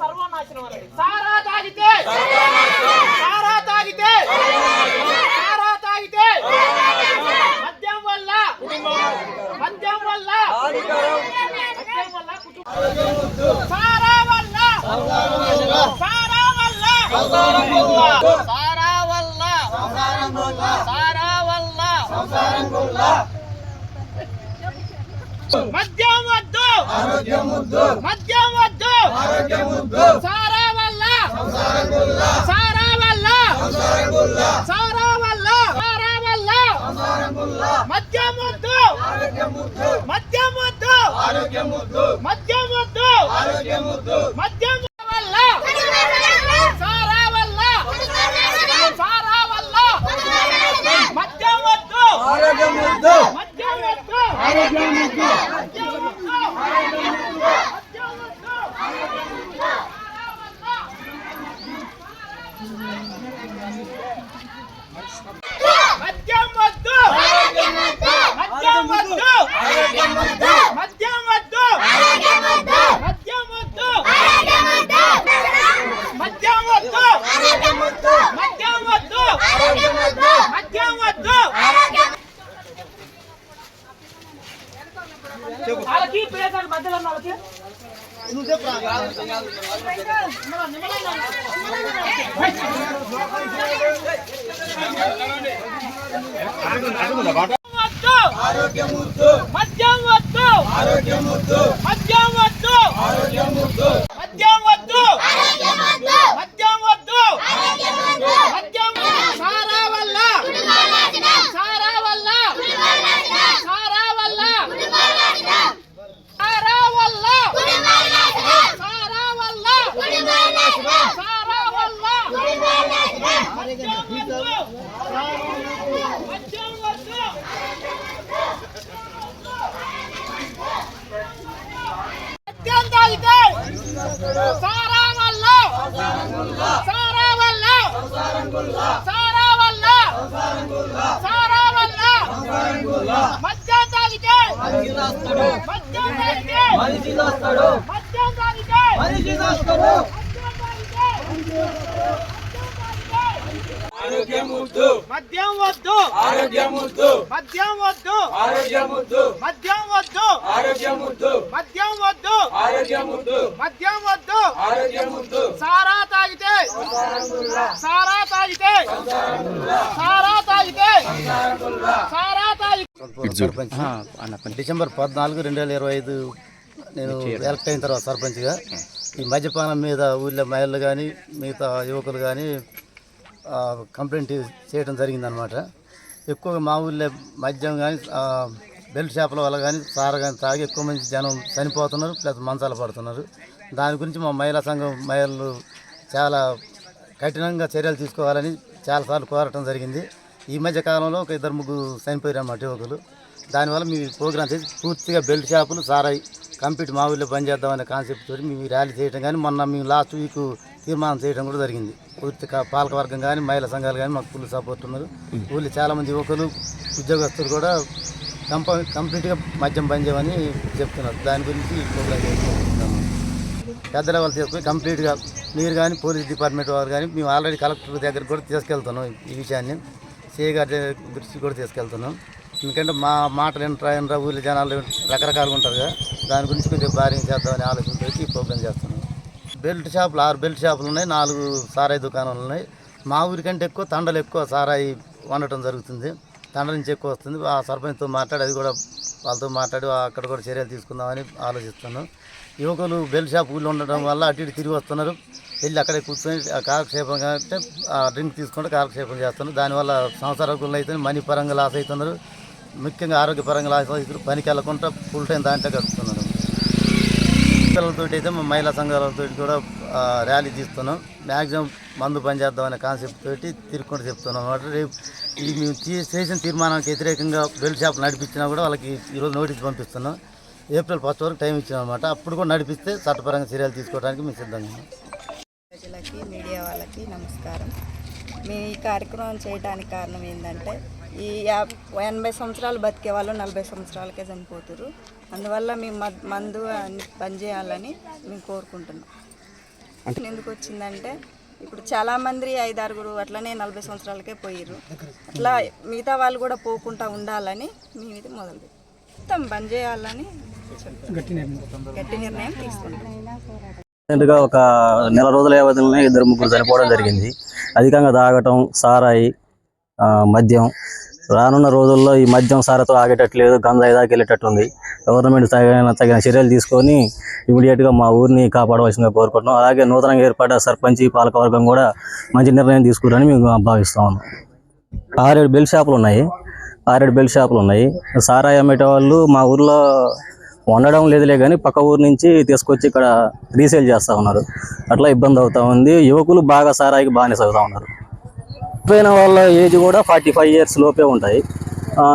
సర్వనాశనం అనండి. సారా తాగితే సారా తాగితే సారా తాగితే మద్యం వల్ల మద్యం వల్ల సారా వల్ల సారా వల్ల సారా వల్ల సారా వల్ల మద్యం వద్దు ఆరోగ్యం వద్దు మద్యం వద్దు ఆరోగ్యం వద్దు సారా వల్ల సారా వల్ల సారా వల్ల సారా వల్ల మద్యం వద్దు ఆరోగ్యం వద్దు మద్యం వద్దు ఆరోగ్యం వద్దు మద్యం వద్దు ఆరోగ్యం వద్దు మద్యం వల్ల సారా వల్ల సారా వల్ల మద్యం వద్దు ఆరోగ్యం వద్దు మద్యం వద్దు ఆరోగ్యం వద్దు మద్యం వద్దు మద్యం వద్దు మద్యం వద్దు మద్యం వద్దు మద్యం వద్దు మద్యం వద్దు మద్యం వద్దు మద్యం వద్దు వాళ్ళకి పేదల మధ్యలో ఉన్న వాళ్ళకి నువ్వు చెప్పరా ఆరోగ్యం వద్దు మద్యం వద్దు ఆరోగ్యం వద్దు మద్యం వద్దు ఆరోగ్యం వద్దు మద్యం వద్దు మద్యం వద్దు మద్యం సారా వల్ల సారా వల్ల సారా వల్ల సారా వల్ల సారా వల్ల సారా వల్ల మద్యం వద్దు మద్యం వద్దు మద్యం తాగితే సారా వల్ల సారా వల్ల సారా వల్ల సారా వల్ల మద్యం తాగితే మద్యం తాగితే మనిషి చేస్తాడు మద్యం తాగితే మనిషి చేస్తాడు ఆరోగ్యం వద్దు మద్యం వద్దు ఆరోగ్యం వద్దు మద్యం వద్దు ఆరోగ్యం వద్దు మద్యం వద్దు ఆరోగ్యం వద్దు మద్యం వద్దు ఆరోగ్యం వద్దు మద్యం వద్దు ఆరోగ్యం వద్దు సారా తాగితే సారా తాగితే సారా తాగితే సారా తాగితే డిసెంబర్ 14, 2025 నేను ఎలక్ట్ అయిన తర్వాత సర్పంచ్గా ఈ మద్యపానం మీద ఊళ్ళో మహిళలు కానీ మిగతా యువకులు కానీ కంప్లైంట్ చేయడం జరిగిందనమాట. ఎక్కువగా మా ఊళ్ళో మద్యం కానీ బెల్ట్ షాపుల వల్ల కానీ సారా కానీ తాగి ఎక్కువ మంది జనం చనిపోతున్నారు, ప్లస్ మంచాలు పడుతున్నారు. దాని గురించి మా మహిళా సంఘం మహిళలు చాలా కఠినంగా చర్యలు తీసుకోవాలని చాలాసార్లు కోరటం జరిగింది. ఈ మధ్య కాలంలో ఒక 2-3 చనిపోయారు అన్నమాట యువకులు. దానివల్ల మీ ప్రోగ్రామ్ చేసి పూర్తిగా బెల్ట్ షాపులు సారాయి కంప్లీట్ మా ఊళ్ళో బంద్ చేద్దామనే కాన్సెప్ట్ తోటి మేము ర్యాలీ చేయడం కానీ మొన్న మేము లాస్ట్ వీక్ తీర్మానం చేయడం కూడా జరిగింది. పూర్తిగా పాలకవర్గం కానీ మహిళా సంఘాలు కానీ మాకు ఫుల్ సపోర్ట్ ఉన్నారు. ఊళ్ళో చాలామంది యువకులు ఉద్యోగస్తులు కూడా కంప్లీట్గా మద్యం బంద్ చేయమని చెప్తున్నారు. దాని గురించి ప్రోగ్రామ్ చేసుకుంటున్నాము. పెద్ద లెవెల్ తీసుకుని కంప్లీట్గా మీరు కానీ పోలీస్ డిపార్ట్మెంట్ వారు కానీ మేము ఆల్రెడీ కలెక్టర్ దగ్గర కూడా తీసుకెళ్తున్నాం. ఈ విషయాన్ని సిఐ గారి దృష్టికి కూడా తీసుకెళ్తున్నాం. ఎందుకంటే మా మాటలు ఏంట్రా ఊళ్ళో జనాలు రకరకాలుగా ఉంటారు కదా, దాని గురించి కొంచెం భారీగా చేద్దామని ఆలోచనతో ఈ ప్రోగ్రాం చేస్తున్నాం. బెల్ట్ షాపులు 6 బెల్ట్ షాపులు ఉన్నాయి, 4 సారాయి దుకాణాలు ఉన్నాయి. మా ఊరి కంటే ఎక్కువ తండలు ఎక్కువ సారాయి వండటం జరుగుతుంది. తండ నుంచి ఎక్కువ వస్తుంది. ఆ సర్పంచ్తో మాట్లాడి అది కూడా వాళ్ళతో మాట్లాడి అక్కడ కూడా చర్యలు తీసుకుందామని ఆలోచిస్తున్నాం. యువకులు బెల్ట్ షాప్ ఊళ్ళో ఉండడం వల్ల అటు ఇటు తిరిగి వస్తున్నారు. వెళ్ళి అక్కడే కూర్చొని కాలక్షేపంగా అంటే డ్రింక్ తీసుకుంటే కాలక్షేపం చేస్తున్నారు. దానివల్ల సంవత్సరాలు అయితే మనీ పరంగా లాస్ అవుతున్నారు, ముఖ్యంగా ఆరోగ్యపరంగా లాస్ అవుతున్నారు. పనికి వెళ్ళకుండా ఫుల్ టైం దాంట్లో గడుపుతున్నారు. పిల్లలతో అయితే మా మహిళా సంఘాలతో కూడా ర్యాలీ తీస్తున్నాం. మ్యాక్సిమం మందు బంద్ చేద్దామనే కాన్సెప్ట్ తోటి తిరుగుకుంటూ చెప్తున్నాం అన్నమాట. రేపు ఈ మేము చేసిన తీర్మానానికి వ్యతిరేకంగా బెల్ట్ షాప్ నడిపించినా కూడా వాళ్ళకి ఈరోజు నోటీస్ పంపిస్తున్నాం. ఏప్రిల్ 1 వరకు టైం ఇచ్చాం అన్నమాట. అప్పుడు కూడా నడిపిస్తే చట్టపరంగా చర్యలు తీసుకోవడానికి మేము సిద్ధంగా ఉన్నాం. ప్రజలకి మీడియా వాళ్ళకి నమస్కారం. మేము ఈ కార్యక్రమం చేయడానికి కారణం ఏంటంటే ఈ 80 సంవత్సరాలు బతికే వాళ్ళు 40 సంవత్సరాలకే చనిపోతారు. అందువల్ల మేము మందు బంద్ చేయాలని మేము కోరుకుంటున్నాం. ఎందుకు వచ్చిందంటే ఇప్పుడు చాలామంది 5-6 అట్లనే 40 సంవత్సరాలకే పోయిర్రు. అట్లా మిగతా వాళ్ళు కూడా పోకుండా ఉండాలని మేము ఇది మొదలుపెట్టాం. బంద్ చేయాలని గట్టి నిర్ణయం తీసుకుంటాం. ఒక నెల రోజుల వ్యవధిలోనే 2-3 చనిపోవడం జరిగింది. అధికంగా తాగటం, సారాయి, మద్యం. రానున్న రోజుల్లో ఈ మద్యం సారాతో ఆగేటట్లేదు, గంజాయి దాకా వెళ్ళేటట్టుంది. గవర్నమెంట్ తగిన చర్యలు తీసుకొని ఇమీడియట్గా మా ఊరిని కాపాడవలసిందిగా కోరుకుంటున్నాం. అలాగే నూతనంగా ఏర్పడ్డ సర్పంచ్, పాలకవర్గం కూడా మంచి నిర్ణయం తీసుకుంటారని మేము భావిస్తా ఉన్నాం. 6-7 బెల్ట్ షాపులు ఉన్నాయి. సారాయి అమ్మేట వాళ్ళు మా ఊర్లో వండడం లేదులే కానీ పక్క ఊరు నుంచి తీసుకొచ్చి ఇక్కడ రీసేల్ చేస్తూ ఉన్నారు. అట్లా ఇబ్బంది అవుతూ ఉంది. యువకులు బాగా సారాయికి బానిస అవుతూ ఉన్నారు. పోయిన వాళ్ళ ఏజ్ కూడా 45 years లోపే ఉంటాయి.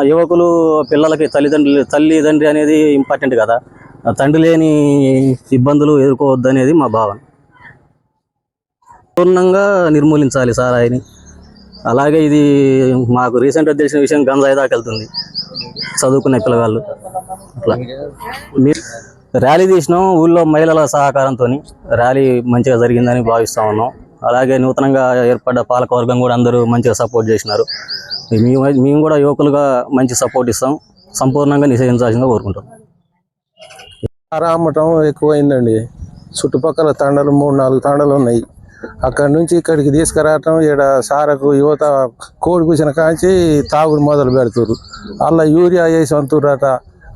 యువకులు పిల్లలకి తల్లిదండ్రి అనేది ఇంపార్టెంట్ కదా. తండ్రి లేని ఇబ్బందులు ఎదుర్కోవద్దు అనేది మా భావన. పూర్ణంగా నిర్మూలించాలి సారాయిని. అలాగే ఇది మాకు రీసెంట్గా తెలిసిన విషయం, గంజాయి దాకా వెళ్తుంది చదువుకునే పిల్లగాళ్ళు. అట్లా ర్యాలీ తీసినాం ఊళ్ళో మహిళల సహకారంతో. ర్యాలీ మంచిగా జరిగిందని భావిస్తూ ఉన్నాం. అలాగే నూతనంగా ఏర్పడ్డ పాలకవర్గం కూడా అందరూ మంచిగా సపోర్ట్ చేసినారు. మేము కూడా యువకులుగా మంచి సపోర్ట్ ఇస్తాం. సంపూర్ణంగా నిషేధించాల్సిందిగా కోరుకుంటాం. సారా అమ్మటం ఎక్కువైందండి. చుట్టుపక్కల తండలు 3-4 తండలు ఉన్నాయి. అక్కడి నుంచి ఇక్కడికి తీసుకురావటం, ఇక్కడ సారకు యువత కోడి కూసిన కాంచి తాగుడు మొదలు పెడుతురు. అలా యూరియా వేసి అంటురట.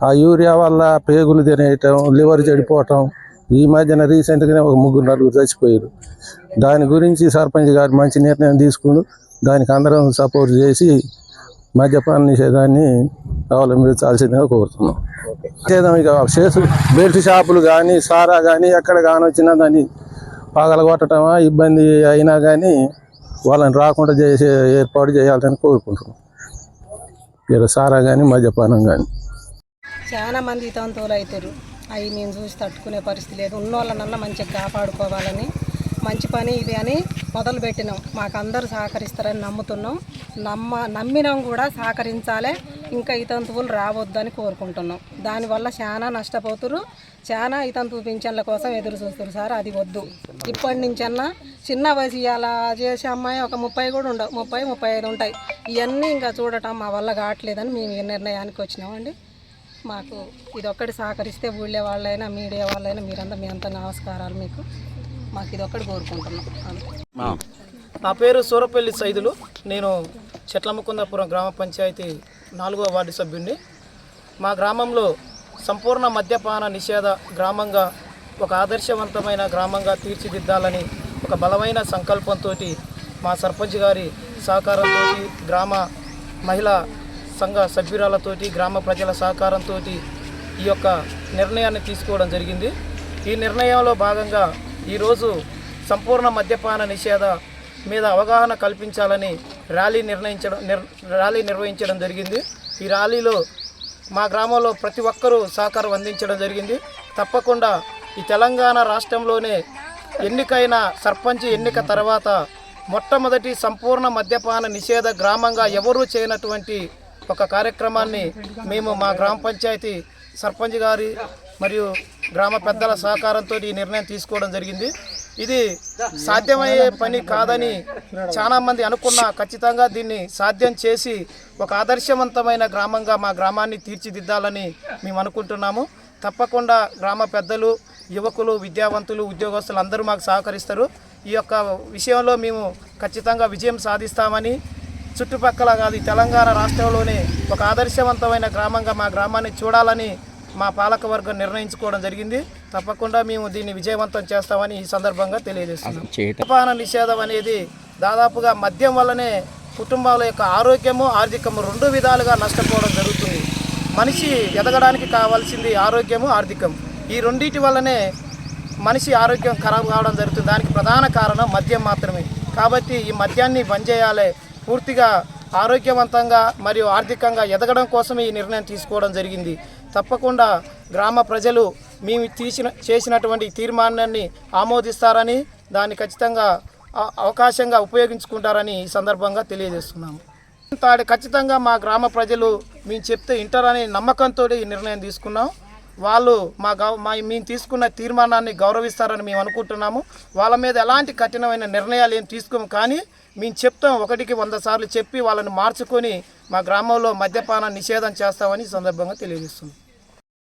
ఆ యూరియా వల్ల పేగులు తినేయటం, లివర్ చెడిపోవటం. ఈ మధ్యన రీసెంట్గానే ఒక 3-4 చచ్చిపోయారు. దాని గురించి సర్పంచ్ గారు మంచి నిర్ణయం తీసుకుని దానికి అందరం సపోర్ట్ చేసి మద్యపాన నిషేధాన్ని అవలంబించాల్సిందిగా కోరుతున్నాం. నిషేధం ఇక బెల్ట్ షాపులు కానీ, సారా కానీ ఎక్కడ కానొచ్చినా దాన్ని పగలగొట్టడమా ఇబ్బంది అయినా కానీ వాళ్ళని రాకుండా చేసే ఏర్పాటు చేయాలని కోరుకుంటున్నాం. ఇక్కడ సారా కానీ, మద్యపానం కానీ. చాలా మంది ఇతంతువులు అవుతారు. అవి మేము చూసి తట్టుకునే పరిస్థితి లేదు. ఉన్నోళ్ళనన్నా మంచిగా కాపాడుకోవాలని మంచి పని ఇది అని మొదలుపెట్టినాం. మాకు అందరూ సహకరిస్తారని నమ్ముతున్నాం. నమ్మినాం కూడా, సహకరించాలి. ఇంకా ఇతంతువులు రావద్దని కోరుకుంటున్నాం. దానివల్ల చాలా నష్టపోతురు. చాలా ఇతంతువు పింఛన్ల కోసం ఎదురు చూస్తారు సార్. అది వద్దు. ఇప్పటి నుంచన్నా చిన్న వయసు అలా చేసే అమ్మాయి ఒక 30 కూడా ఉండవు, 30-35 ఉంటాయి. ఇవన్నీ ఇంకా చూడటం మా వల్ల కావట్లేదని మేము ఈ నిర్ణయానికి వచ్చినామండి. మాకు ఇదొక్కటి సహకరిస్తే ఊళ్ళో వాళ్ళైనా, మీడియా వాళ్ళైనా మీ అంత నమస్కారాలు మీకు. మాకు ఇదొక్కటి కోరుకుంటున్నాం. నా పేరు సూరపల్లి సైదులు. నేను చెట్లముకుందాపురం గ్రామ పంచాయతీ 4వ వార్డు సభ్యుడిని. మా గ్రామంలో సంపూర్ణ మద్యపాన నిషేధ గ్రామంగా, ఒక ఆదర్శవంతమైన గ్రామంగా తీర్చిదిద్దాలని ఒక బలమైన సంకల్పంతో మా సర్పంచ్ గారి సహకారంతో, గ్రామ మహిళా సంఘ సభ్యురాలతోటి, గ్రామ ప్రజల సహకారంతో ఈ యొక్క నిర్ణయాన్ని తీసుకోవడం జరిగింది. ఈ నిర్ణయంలో భాగంగా ఈరోజు సంపూర్ణ మద్యపాన నిషేధ మీద అవగాహన కల్పించాలని ర్యాలీ నిర్వహించడం జరిగింది. ఈ ర్యాలీలో మా గ్రామంలో ప్రతి ఒక్కరూ సహకారం అందించడం జరిగింది. తప్పకుండా ఈ తెలంగాణ రాష్ట్రంలోనే ఎన్నికైన సర్పంచ్ ఎన్నిక తర్వాత మొట్టమొదటి సంపూర్ణ మద్యపాన నిషేధ గ్రామంగా ఎవరూ చేయనటువంటి ఒక కార్యక్రమాన్ని మేము మా గ్రామ పంచాయతీ సర్పంచ్ గారి మరియు గ్రామ పెద్దల సహకారంతో ఈ నిర్ణయం తీసుకోవడం జరిగింది. ఇది సాధ్యమయ్యే పని కాదని చాలామంది అనుకున్నా ఖచ్చితంగా దీన్ని సాధ్యం చేసి ఒక ఆదర్శవంతమైన గ్రామంగా మా గ్రామాన్ని తీర్చిదిద్దాలని మేము అనుకుంటున్నాము. తప్పకుండా గ్రామ పెద్దలు, యువకులు, విద్యావంతులు, ఉద్యోగస్తులు అందరూ మాకు సహకరిస్తారు. ఈ యొక్క విషయంలో మేము ఖచ్చితంగా విజయం సాధిస్తామని, చుట్టుపక్కల కాదు తెలంగాణ రాష్ట్రంలోనే ఒక ఆదర్శవంతమైన గ్రామంగా మా గ్రామాన్ని చూడాలని మా పాలకవర్గం నిర్ణయించుకోవడం జరిగింది. తప్పకుండా మేము దీన్ని విజయవంతం చేస్తామని ఈ సందర్భంగా తెలియజేస్తున్నాం. మద్యపాన నిషేధం అనేది దాదాపుగా మద్యం వల్లనే కుటుంబాల యొక్క ఆరోగ్యము, ఆర్థికము 2 విధాలుగా నష్టపోవడం జరుగుతుంది. మనిషి ఎదగడానికి కావాల్సింది ఆరోగ్యము, ఆర్థికం. ఈ రెండింటి వల్లనే మనిషి ఆరోగ్యం ఖరాబ్ కావడం జరుగుతుంది. దానికి ప్రధాన కారణం మద్యం మాత్రమే. కాబట్టి ఈ మద్యాన్ని బంద్ చేయాలి. పూర్తిగా ఆరోగ్యవంతంగా మరియు ఆర్థికంగా ఎదగడం కోసం ఈ నిర్ణయం తీసుకోవడం జరిగింది. తప్పకుండా గ్రామ ప్రజలు మేము చేసినటువంటి తీర్మానాన్ని ఆమోదిస్తారని, దాన్ని ఖచ్చితంగా అవకాశంగా ఉపయోగించుకుంటారని ఈ సందర్భంగా తెలియజేస్తున్నాము. ఖచ్చితంగా మా గ్రామ ప్రజలు మేము చెప్తే వింటారనే నమ్మకంతో ఈ నిర్ణయం తీసుకున్నాం. వాళ్ళు మేము తీసుకున్న తీర్మానాన్ని గౌరవిస్తారని మేము అనుకుంటున్నాము. వాళ్ళ మీద ఎలాంటి కఠినమైన నిర్ణయాలు ఏం తీసుకోము, కానీ మేము చెప్తాం, 1కి 100 సార్లు చెప్పి వాళ్ళని మార్చుకొని మా గ్రామంలో మద్యపాన నిషేధం చేస్తామని ఈ సందర్భంగా తెలియజేస్తున్నాం.